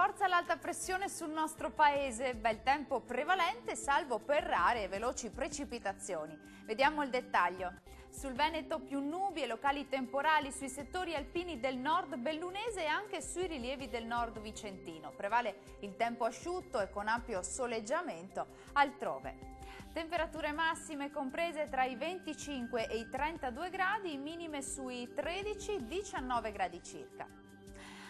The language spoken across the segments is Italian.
forza l'alta pressione sul nostro paese, bel tempo prevalente salvo per rare e veloci precipitazioni. Vediamo il dettaglio. Sul Veneto più nubi e locali temporali sui settori alpini del nord bellunese e anche sui rilievi del nord vicentino. Prevale il tempo asciutto e con ampio soleggiamento altrove. Temperature massime comprese tra i 25 e i 32 gradi, minime sui 13-19 gradi circa.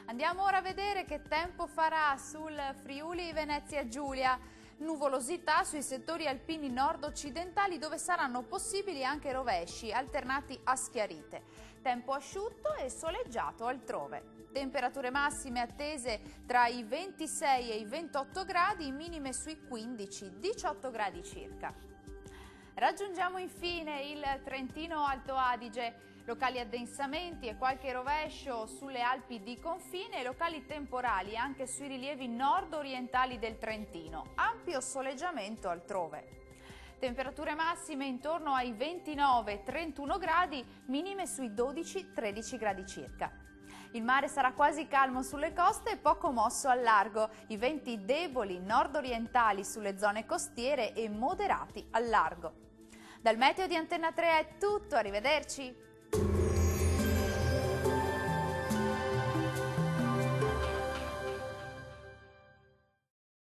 Andiamo ora a vedere che tempo farà sul Friuli Venezia Giulia. Nuvolosità sui settori alpini nord-occidentali dove saranno possibili anche rovesci alternati a schiarite. Tempo asciutto e soleggiato altrove. Temperature massime attese tra i 26 e i 28 gradi, minime sui 15-18 gradi circa. Raggiungiamo infine il Trentino Alto Adige. Locali addensamenti e qualche rovescio sulle Alpi di confine e locali temporali anche sui rilievi nord-orientali del Trentino. Ampio soleggiamento altrove. Temperature massime intorno ai 29-31 gradi, minime sui 12-13 gradi circa. Il mare sarà quasi calmo sulle coste e poco mosso al largo. I venti deboli nord-orientali sulle zone costiere e moderati al largo. Dal meteo di Antenna 3 è tutto, arrivederci!